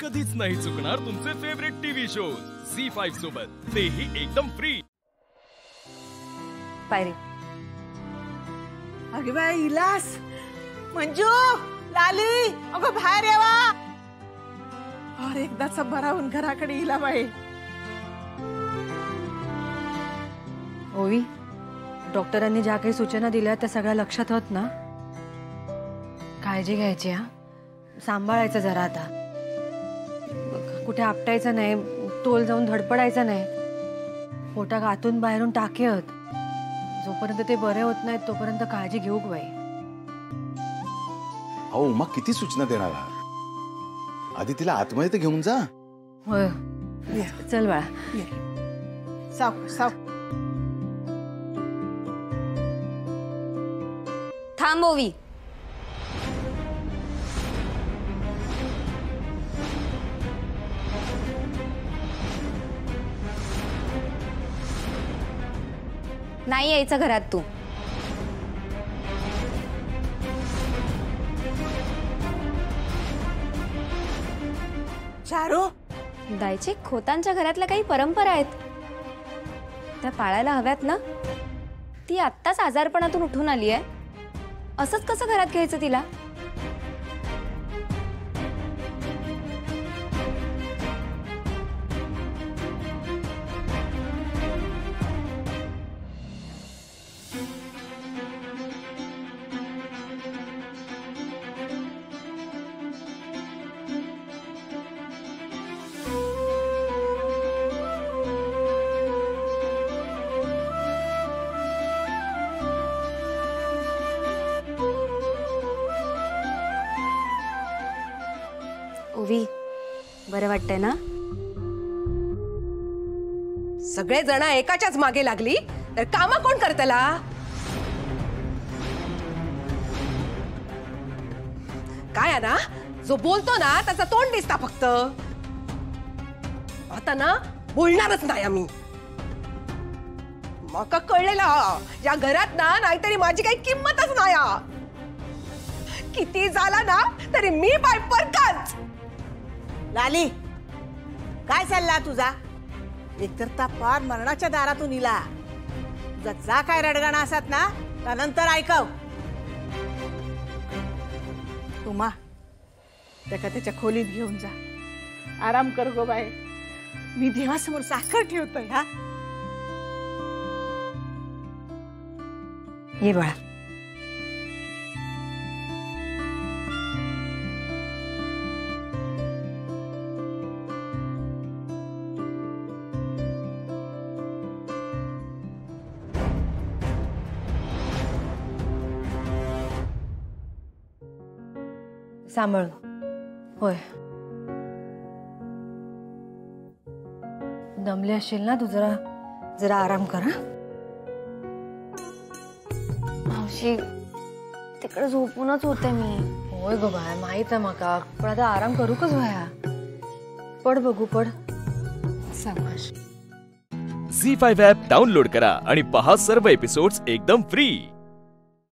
कधीच नाही चुकणार तुमचे फेवरेट टीव्ही शोज झी5 सोबत, तेही एकदम फ्री. पायरी. अगे बाई इलास, मंजू, लाली, अगं बाहेर यावा. और एकदाचा बरा होऊन घराकडे इला बाई. ओवी, डॉक्टरांनी ज्या काही सूचना दिल्या त्या सगळ्या लक्षात होत ना? काळजी घ्यायची हा, सांभाळायचं जरा. आता कुठे आपटायचं नाही, तोल जाऊन धडपडायचं नाही. पोटात आतून बाहेरून टाके होत. जोपर्यंत ते बरे होत नाहीत तोपर्यंत काळजी घेऊ बाई. अहो उमा किती सूचना देणार आहात? आधी तिला आतमध्ये तर घेऊन जा. होय, चल बाळा. साव साव. थांब ओवी. नाही यायचं घरात तू. चारू, दायचे खोतांच्या घरातल्या काही परंपरा आहेत त्या पाळायला हव्यात ना. ती आत्ताच आजारपणातून उठून आली आहे, असंच कसं घरात घ्यायचं तिला? ओवी, बरं वाटतंय ना? सगळे जण एकाच्याच मागे लागली तर कामा कोण करतला? काय आहे ना, जो बोलतो ना त्याचं तोंड दिसता फक्त. आता ना बोलणारच नाही आम्ही. मका कळलेला या घरात ना नाहीतरी माझी काही किंमतच नाही. किती झाला ना तरी मी बाय परकाच. लाली, काय चालला तुझा? एकतर ता पार मरणाच्या दारातून इला. तुझा जा काय रडगाणा असत ना त्यानंतर ऐकव. उमा, त्याच्या खोलीत घेऊन जा. आराम कर गो बाय. मी देवासमोर साखर ठेवतोय. हा ये बाळा. सांभाळ. होय, दमले असशील ना तू. जरा आराम कर. मावशी, तिकडे झोपूनच होते मी. होय गो बाय, माहित आहे मका. पण आता आराम करू कस व्हाया? पड बघू, पड. सावकाश. झी5 ॲप डाउनलोड करा आणि पहा सर्व एपिसोड्स एकदम फ्री.